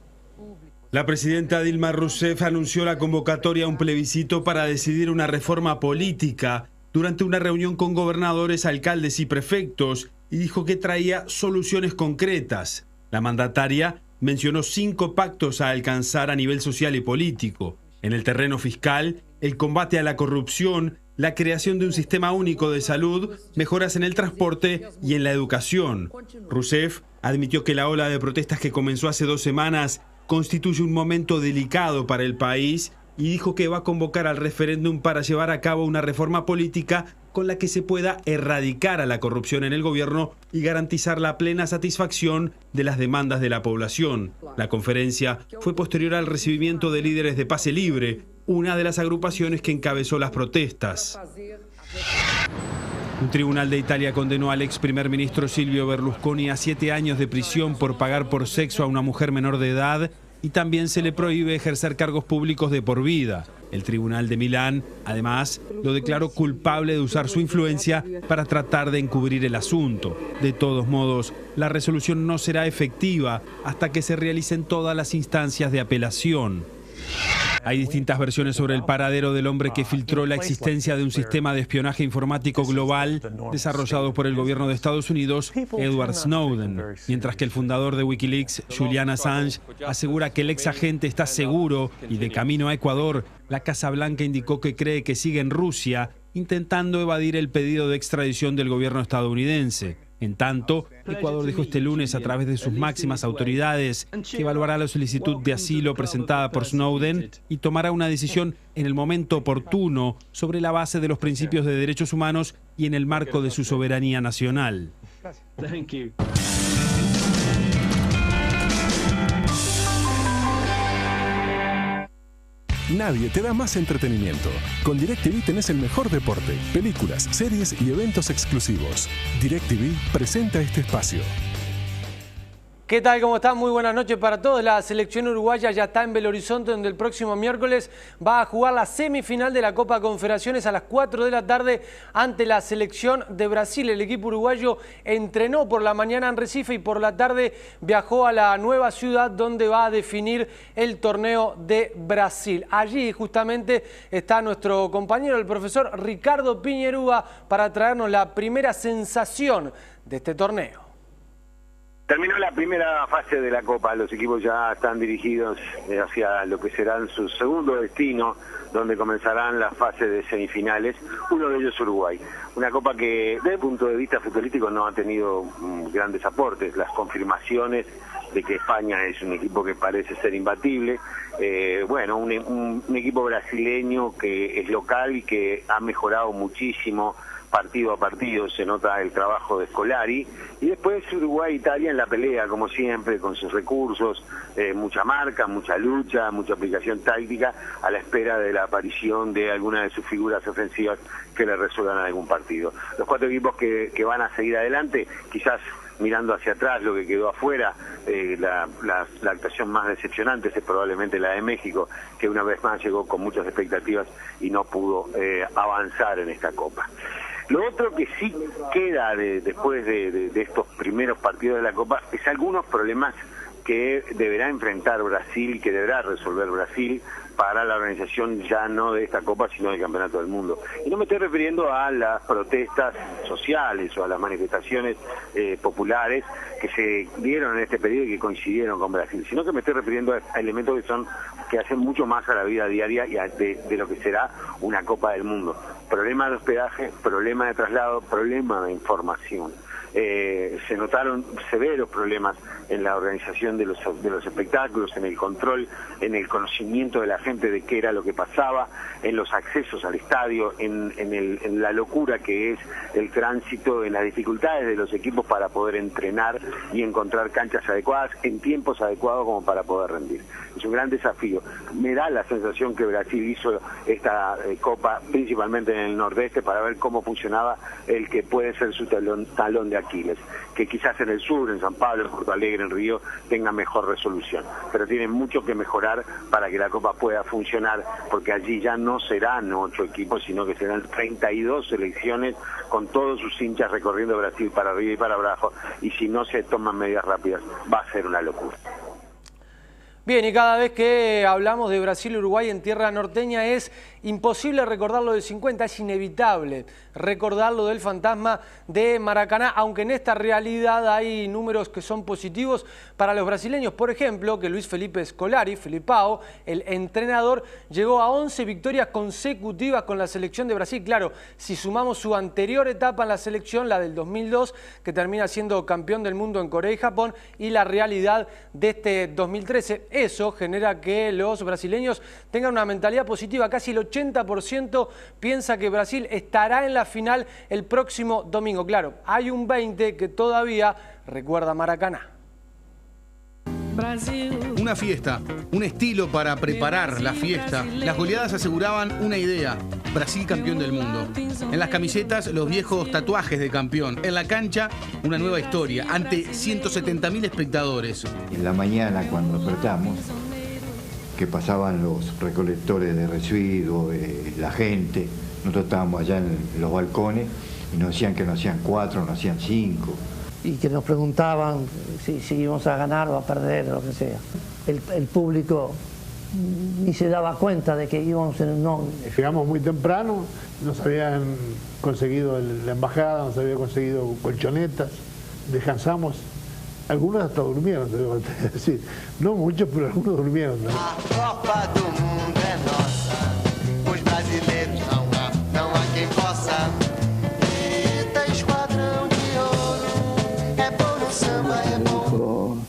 La presidenta Dilma Rousseff anunció la convocatoria a un plebiscito para decidir una reforma política durante una reunión con gobernadores, alcaldes y prefectos y dijo que traía soluciones concretas. La mandataria mencionó 5 pactos a alcanzar a nivel social y político. En el terreno fiscal, el combate a la corrupción, la creación de un sistema único de salud, mejoras en el transporte y en la educación. Rousseff admitió que la ola de protestas que comenzó hace 2 semanas constituye un momento delicado para el país y dijo que va a convocar al referéndum para llevar a cabo una reforma política con la que se pueda erradicar a la corrupción en el gobierno y garantizar la plena satisfacción de las demandas de la población. La conferencia fue posterior al recibimiento de líderes de Pase Libre, una de las agrupaciones que encabezó las protestas. Un tribunal de Italia condenó al ex primer ministro Silvio Berlusconi a 7 años de prisión por pagar por sexo a una mujer menor de edad y también se le prohíbe ejercer cargos públicos de por vida. El tribunal de Milán, además, lo declaró culpable de usar su influencia para tratar de encubrir el asunto. De todos modos, la resolución no será efectiva hasta que se realicen todas las instancias de apelación. Hay distintas versiones sobre el paradero del hombre que filtró la existencia de un sistema de espionaje informático global desarrollado por el gobierno de Estados Unidos, Edward Snowden, mientras que el fundador de Wikileaks, Julian Assange, asegura que el ex agente está seguro y de camino a Ecuador. La Casa Blanca indicó que cree que sigue en Rusia, intentando evadir el pedido de extradición del gobierno estadounidense. En tanto, Ecuador dijo este lunes a través de sus máximas autoridades que evaluará la solicitud de asilo presentada por Snowden y tomará una decisión en el momento oportuno sobre la base de los principios de derechos humanos y en el marco de su soberanía nacional. Nadie te da más entretenimiento. Con DirecTV tenés el mejor deporte, películas, series y eventos exclusivos. DirecTV presenta este espacio. ¿Qué tal? ¿Cómo están? Muy buenas noches para todos. La selección uruguaya ya está en Belo Horizonte, donde el próximo miércoles va a jugar la semifinal de la Copa Confederaciones a las 4 de la tarde ante la selección de Brasil. El equipo uruguayo entrenó por la mañana en Recife y por la tarde viajó a la nueva ciudad donde va a definir el torneo de Brasil. Allí justamente está nuestro compañero, el profesor Ricardo Piñerúa, para traernos la primera sensación de este torneo. Terminó la primera fase de la Copa, los equipos ya están dirigidos hacia lo que serán su segundo destino, donde comenzarán las fases de semifinales, uno de ellos Uruguay. Una Copa que desde el punto de vista futbolístico no ha tenido grandes aportes, las confirmaciones de que España es un equipo que parece ser imbatible, bueno, un equipo brasileño que es local y que ha mejorado muchísimo partido a partido, se nota el trabajo de Scolari, y después Uruguay e Italia en la pelea, como siempre, con sus recursos, mucha marca, mucha lucha, mucha aplicación táctica, a la espera de la aparición de alguna de sus figuras ofensivas que le resuelvan algún partido. Los 4 equipos que van a seguir adelante, quizás mirando hacia atrás lo que quedó afuera, la actuación más decepcionante es probablemente la de México, que una vez más llegó con muchas expectativas y no pudo avanzar en esta Copa. Lo otro que sí queda después de estos primeros partidos de la Copa es algunos problemas que deberá enfrentar Brasil, que deberá resolver Brasil para la organización ya no de esta Copa, sino del Campeonato del Mundo. Y no me estoy refiriendo a las protestas sociales o a las manifestaciones populares que se dieron en este periodo y que coincidieron con Brasil, sino que me estoy refiriendo a elementos que hacen mucho más a la vida diaria y de lo que será una Copa del Mundo. Problema de hospedaje, problema de traslado, problema de información. se notaron severos problemas en la organización de los espectáculos, en el control, en el conocimiento de la gente de qué era lo que pasaba, en los accesos al estadio, en la locura que es el tránsito, en las dificultades de los equipos para poder entrenar y encontrar canchas adecuadas en tiempos adecuados como para poder rendir. Es un gran desafío. Me da la sensación que Brasil hizo esta Copa principalmente en el Nordeste para ver cómo funcionaba el que puede ser su talón de Aquiles, que quizás en el sur, en San Pablo, en Porto Alegre, en Río, tenga mejor resolución, pero tienen mucho que mejorar para que la Copa pueda funcionar, porque allí ya no serán 8 equipos, sino que serán 32 selecciones con todos sus hinchas recorriendo Brasil para arriba y para abajo, y si no se toman medidas rápidas va a ser una locura. Bien, y cada vez que hablamos de Brasil y Uruguay en tierra norteña es imposible recordar lo del 50, es inevitable recordar lo del fantasma de Maracaná, aunque en esta realidad hay números que son positivos para los brasileños. Por ejemplo, que Luis Felipe Scolari, Felipao, el entrenador, llegó a 11 victorias consecutivas con la selección de Brasil. Claro, si sumamos su anterior etapa en la selección, la del 2002, que termina siendo campeón del mundo en Corea y Japón, y la realidad de este 2013, eso genera que los brasileños tengan una mentalidad positiva. Casi el 80% piensa que Brasil estará en la final el próximo domingo. Claro, hay un 20% que todavía recuerda Maracaná. Una fiesta, un estilo para preparar la fiesta. Las goleadas aseguraban una idea: Brasil campeón del mundo. En las camisetas, los viejos tatuajes de campeón. En la cancha, una nueva historia, ante 170.000 espectadores. En la mañana, cuando despertamos, que pasaban los recolectores de residuos, la gente, nosotros estábamos allá en los balcones y nos decían que no hacían 4, no hacían 5. Y que nos preguntaban si íbamos a ganar o a perder, o lo que sea. El público ni se daba cuenta de que íbamos en el no. Llegamos muy temprano, nos habían conseguido la embajada, nos habían conseguido colchonetas, descansamos. Algunos hasta durmieron, te debo decir. No muchos, pero algunos durmieron, ¿no? Copa do Mundo é nossa, os brasileiros não há quem possa.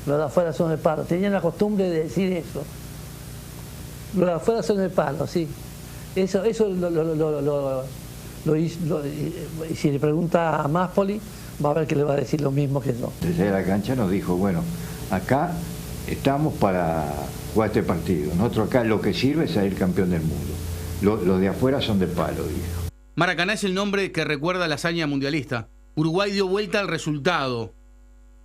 Los de afuera son de palo. Tenían la costumbre de decir eso. Los de afuera son de palo, sí. Eso si le pregunta a Máspoli, va a ver que le va a decir lo mismo que yo. Desde la cancha nos dijo, bueno, acá estamos para jugar este partido. Nosotros acá lo que sirve es salir campeón del mundo. Los de afuera son de palo, dijo. Maracaná es el nombre que recuerda la hazaña mundialista. Uruguay dio vuelta al resultado.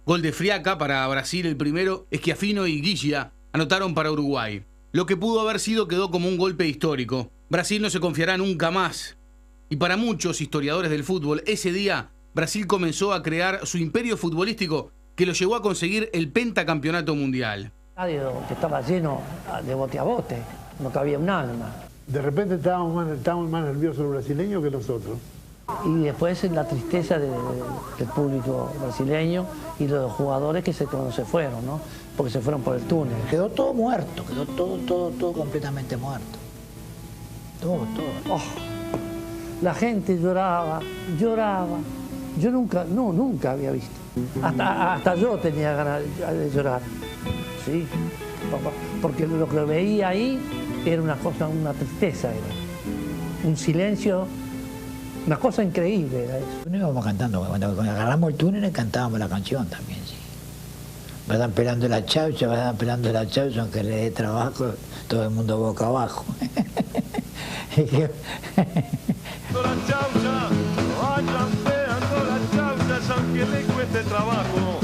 Gol de Friaca para Brasil, el primero. Schiaffino y Guilla anotaron para Uruguay. Lo que pudo haber sido quedó como un golpe histórico. Brasil no se confiará nunca más. Y para muchos historiadores del fútbol, ese día Brasil comenzó a crear su imperio futbolístico que lo llevó a conseguir el pentacampeonato mundial. El estadio que estaba lleno de bote a bote, no cabía un alma. De repente estábamos más nerviosos los brasileños que nosotros. Y después la tristeza del público brasileño y los jugadores que cuando se fueron, ¿no? Porque se fueron por el túnel. Quedó todo muerto, quedó todo completamente muerto. Todo. Oh, la gente lloraba. Yo nunca había visto. Hasta yo tenía ganas de llorar. Sí, porque lo que veía ahí era una cosa, una tristeza, era un silencio. Una cosa increíble era eso. No íbamos cantando, cuando agarramos el túnel cantábamos la canción también, sí. Vayan pelando la chaucha, aunque le dé trabajo, todo el mundo boca abajo. La chaucha, vayan pelando la chaucha, aunque le cueste trabajo.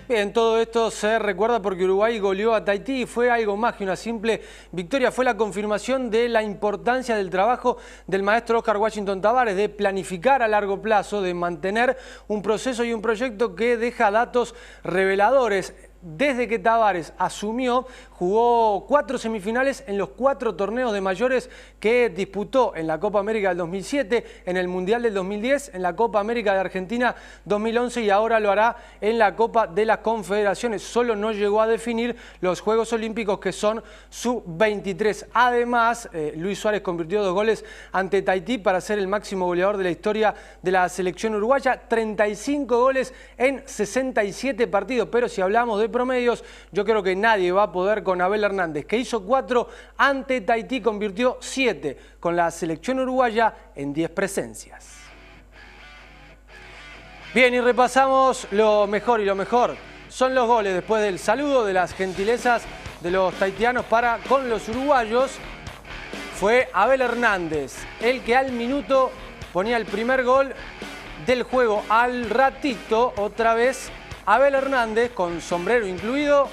Bien, todo esto se recuerda porque Uruguay goleó a Tahití y fue algo más que una simple victoria. Fue la confirmación de la importancia del trabajo del maestro Oscar Washington Tabárez, de planificar a largo plazo, de mantener un proceso y un proyecto que deja datos reveladores. desde que Tavares asumió, jugó 4 semifinales en los 4 torneos de mayores que disputó en la Copa América del 2007, en el Mundial del 2010, en la Copa América de Argentina 2011 y ahora lo hará en la Copa de las Confederaciones. Solo no llegó a definir los Juegos Olímpicos, que son sub-23. Además, Luis Suárez convirtió 2 goles ante Tahití para ser el máximo goleador de la historia de la selección uruguaya. 35 goles en 67 partidos, pero si hablamos de promedios, yo creo que nadie va a poder con Abel Hernández, que hizo 4 ante Tahití, convirtió 7 con la selección uruguaya en 10 presencias. Bien, y repasamos lo mejor, y lo mejor son los goles después del saludo, de las gentilezas de los tahitianos para con los uruguayos. Fue Abel Hernández el que al minuto ponía el primer gol del juego. Al ratito, otra vez, Abel Hernández con sombrero incluido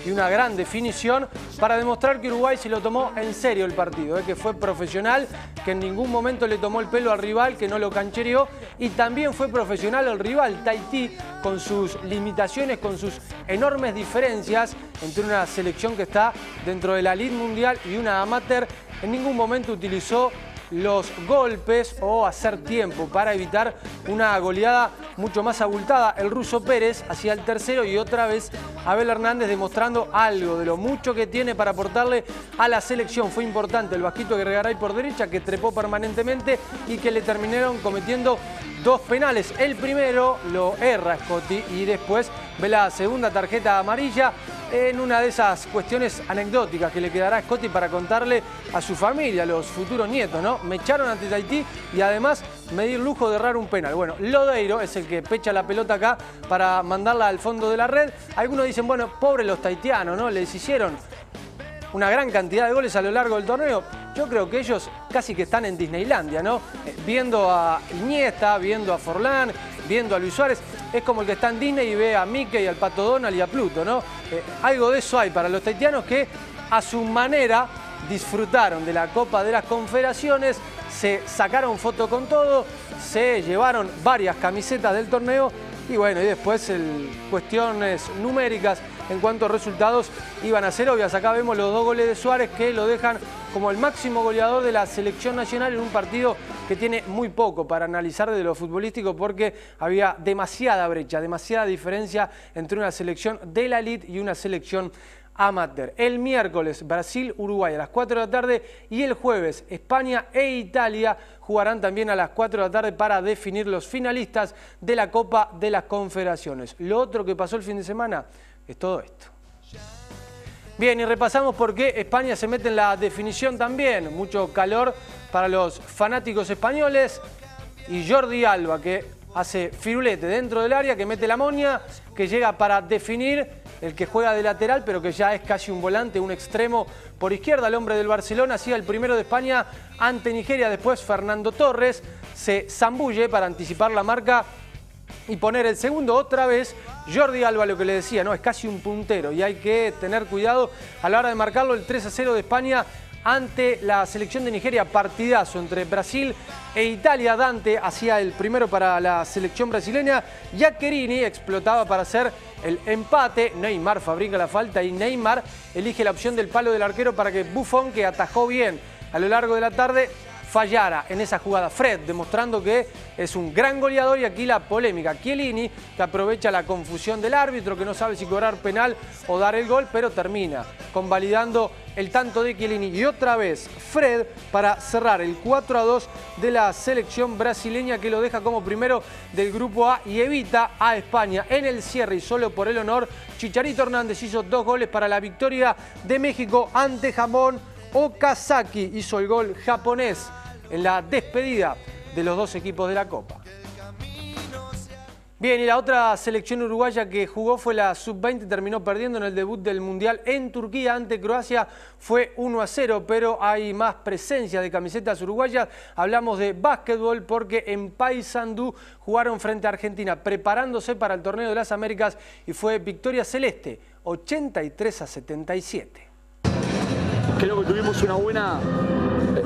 y una gran definición para demostrar que Uruguay se lo tomó en serio el partido, que fue profesional, que en ningún momento le tomó el pelo al rival, que no lo canchereó, y también fue profesional el rival, Tahití, con sus limitaciones, con sus enormes diferencias entre una selección que está dentro de la elite mundial y una amateur. En ningún momento utilizó los golpes o hacer tiempo para evitar una goleada mucho más abultada. El ruso Pérez hacía el tercero y otra vez Abel Hernández demostrando algo de lo mucho que tiene para aportarle a la selección. Fue importante el Vasquito Guerregaray por derecha, que trepó permanentemente y que le terminaron cometiendo 2 penales. El primero lo erra Scotti y después ve la segunda tarjeta amarilla en una de esas cuestiones anecdóticas que le quedará a Scotti para contarle a su familia, a los futuros nietos, ¿no? Me echaron ante Tahití y además me di el lujo de errar un penal. Bueno, Lodeiro es el que pecha la pelota acá para mandarla al fondo de la red. Algunos dicen, bueno, pobres los tahitianos, ¿no? Les hicieron una gran cantidad de goles a lo largo del torneo. Yo creo que ellos casi que están en Disneylandia, ¿no? Viendo a Iniesta, viendo a Forlán, viendo a Luis Suárez. Es como el que está en Disney y ve a Mickey, al Pato Donald y a Pluto, ¿no? Algo de eso hay para los tahitianos, que a su manera disfrutaron de la Copa de las Confederaciones, se sacaron foto con todo, se llevaron varias camisetas del torneo y bueno, y después cuestiones numéricas en cuanto a resultados iban a ser obvias. Acá vemos los 2 goles de Suárez que lo dejan como el máximo goleador de la selección nacional en un partido que tiene muy poco para analizar desde lo futbolístico, porque había demasiada brecha, demasiada diferencia entre una selección de la elite y una selección amateur. El miércoles Brasil-Uruguay a las 4 de la tarde y el jueves España e Italia jugarán también a las 4 de la tarde para definir los finalistas de la Copa de las Confederaciones. Lo otro que pasó el fin de semana es todo esto. Bien, y repasamos por qué España se mete en la definición también. Mucho calor para los fanáticos españoles y Jordi Alba, que hace firulete dentro del área, que mete la moña, que llega para definir, el que juega de lateral, pero que ya es casi un volante, un extremo por izquierda. El hombre del Barcelona hacía el primero de España ante Nigeria. Después Fernando Torres se zambulle para anticipar la marca y poner el segundo. Otra vez Jordi Alba, lo que le decía, ¿no? Es casi un puntero y hay que tener cuidado a la hora de marcarlo. El 3-0 de España ante la selección de Nigeria. Partidazo entre Brasil e Italia. Dante hacía el primero para la selección brasileña. Giaccherini explotaba para hacer el empate. Neymar fabrica la falta y Neymar elige la opción del palo del arquero para que Buffon, que atajó bien a lo largo de la tarde, fallara en esa jugada. Fred, demostrando que es un gran goleador. Y aquí la polémica. Chiellini, que aprovecha la confusión del árbitro, que no sabe si cobrar penal o dar el gol, pero termina convalidando el tanto de Chiellini. Y otra vez Fred para cerrar el 4-2 de la selección brasileña, que lo deja como primero del grupo A y evita a España en el cierre. Y solo por el honor, Chicharito Hernández hizo 2 goles para la victoria de México ante Japón. Okazaki hizo el gol japonés en la despedida de los 2 equipos de la Copa. Bien, y la otra selección uruguaya que jugó fue la Sub-20, terminó perdiendo en el debut del Mundial en Turquía ante Croacia, fue 1-0, pero hay más presencia de camisetas uruguayas. Hablamos de básquetbol porque en Paysandú jugaron frente a Argentina, preparándose para el Torneo de las Américas, y fue victoria celeste, 83-77. Creo que tuvimos una buena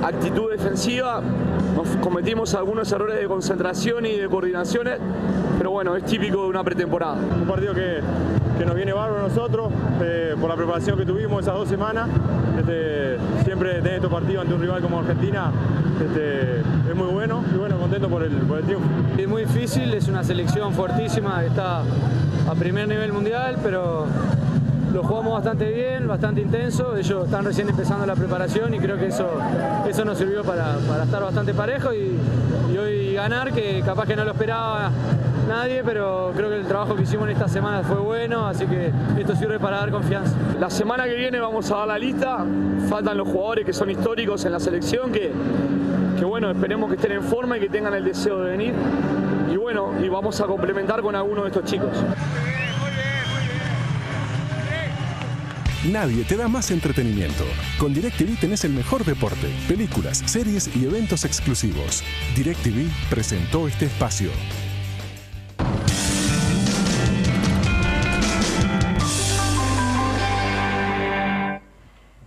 actitud defensiva, nos cometimos algunos errores de concentración y de coordinaciones, pero bueno, es típico de una pretemporada. Un partido que que nos viene bárbaro a nosotros por la preparación que tuvimos esas 2 semanas. Siempre tener estos partidos ante un rival como Argentina es muy bueno y bueno, contento por el triunfo. Es muy difícil, es una selección fuertísima, está a primer nivel mundial, pero lo jugamos bastante bien, bastante intenso. Ellos están recién empezando la preparación y creo que eso nos sirvió para estar bastante parejo y hoy ganar, que capaz que no lo esperaba nadie, pero creo que el trabajo que hicimos en esta semana fue bueno, así que esto sirve para dar confianza. La semana que viene vamos a dar la lista, faltan los jugadores que son históricos en la selección, que bueno, esperemos que estén en forma y que tengan el deseo de venir, y bueno, y vamos a complementar con algunos de estos chicos. Nadie te da más entretenimiento. Con DirecTV tenés el mejor deporte, películas, series y eventos exclusivos. DirecTV presentó este espacio.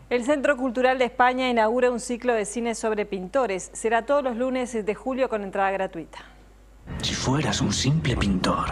El Centro Cultural de España inaugura un ciclo de cine sobre pintores. Será todos los lunes de julio con entrada gratuita. Si fueras un simple pintor.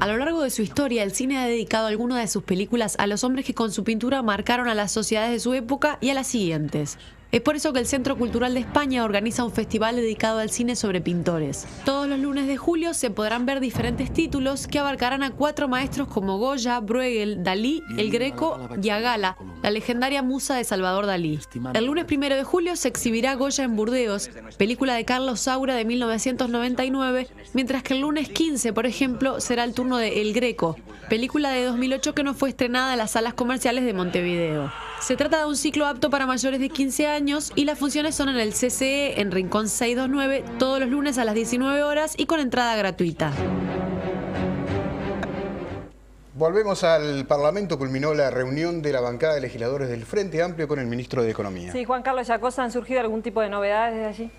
A lo largo de su historia, el cine ha dedicado algunas de sus películas a los hombres que con su pintura marcaron a las sociedades de su época y a las siguientes. Es por eso que el Centro Cultural de España organiza un festival dedicado al cine sobre pintores. Todos los lunes de julio se podrán ver diferentes títulos que abarcarán a 4 maestros como Goya, Bruegel, Dalí, El Greco y Agala, la legendaria musa de Salvador Dalí. El lunes 1 de julio se exhibirá Goya en Burdeos, película de Carlos Saura de 1999, mientras que el lunes 15, por ejemplo, será el turno de El Greco, película de 2008 que no fue estrenada en las salas comerciales de Montevideo. Se trata de un ciclo apto para mayores de 15 años y las funciones son en el CCE en Rincón 629 todos los lunes a las 19 horas y con entrada gratuita. Volvemos al Parlamento. Culminó la reunión de la bancada de legisladores del Frente Amplio con el ministro de Economía. Sí, Juan Carlos Yacosa, ¿han surgido algún tipo de novedades desde allí?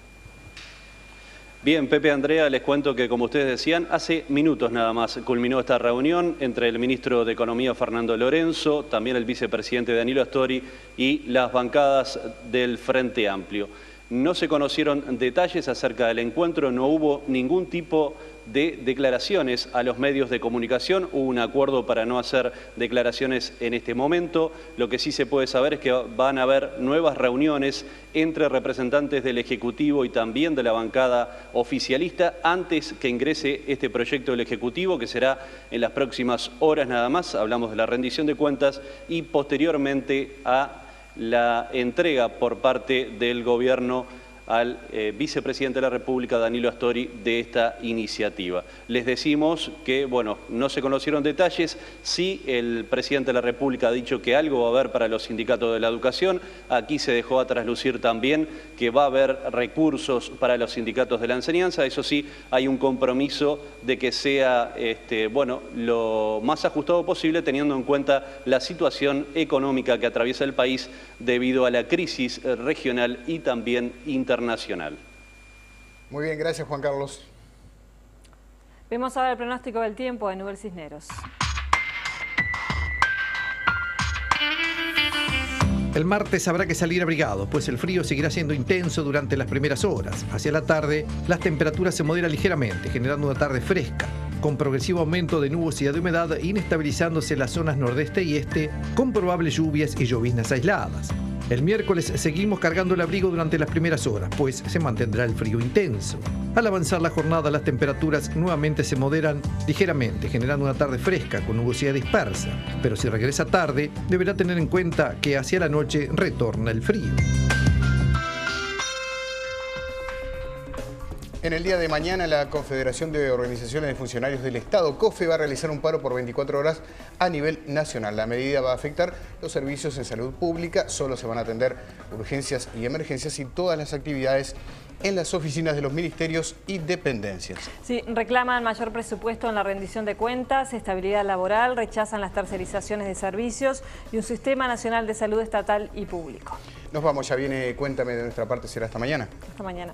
Bien, Pepe, Andrea, les cuento que, como ustedes decían, hace minutos nada más culminó esta reunión entre el ministro de Economía, Fernando Lorenzo, también el vicepresidente Danilo Astori y las bancadas del Frente Amplio. No se conocieron detalles acerca del encuentro, no hubo ningún tipo de declaraciones a los medios de comunicación, hubo un acuerdo para no hacer declaraciones en este momento. Lo que sí se puede saber es que van a haber nuevas reuniones entre representantes del Ejecutivo y también de la bancada oficialista antes que ingrese este proyecto del Ejecutivo, que será en las próximas horas nada más. Hablamos de la rendición de cuentas y posteriormente a la entrega por parte del gobierno al vicepresidente de la República, Danilo Astori, de esta iniciativa. Les decimos que, bueno, no se conocieron detalles, sí el presidente de la República ha dicho que algo va a haber para los sindicatos de la educación, aquí se dejó a traslucir también que va a haber recursos para los sindicatos de la enseñanza, eso sí, hay un compromiso de que sea, bueno, lo más ajustado posible teniendo en cuenta la situación económica que atraviesa el país debido a la crisis regional y también internacional. Muy bien, gracias Juan Carlos. Vemos ahora el pronóstico del tiempo de Nubel Cisneros. El martes habrá que salir abrigado, pues el frío seguirá siendo intenso durante las primeras horas. Hacia la tarde, las temperaturas se moderan ligeramente, generando una tarde fresca, con progresivo aumento de nubosidad de humedad, inestabilizándose las zonas nordeste y este, con probables lluvias y lloviznas aisladas. El miércoles seguimos cargando el abrigo durante las primeras horas, pues se mantendrá el frío intenso. Al avanzar la jornada, las temperaturas nuevamente se moderan ligeramente, generando una tarde fresca con nubosidad dispersa. Pero si regresa tarde, deberá tener en cuenta que hacia la noche retorna el frío. En el día de mañana, la Confederación de Organizaciones de Funcionarios del Estado, COFE, va a realizar un paro por 24 horas a nivel nacional. La medida va a afectar los servicios en salud pública, solo se van a atender urgencias y emergencias y todas las actividades en las oficinas de los ministerios y dependencias. Sí, reclaman mayor presupuesto en la rendición de cuentas, estabilidad laboral, rechazan las tercerizaciones de servicios y un sistema nacional de salud estatal y público. Nos vamos, ya viene Cuéntame de nuestra parte, será hasta mañana. Hasta mañana.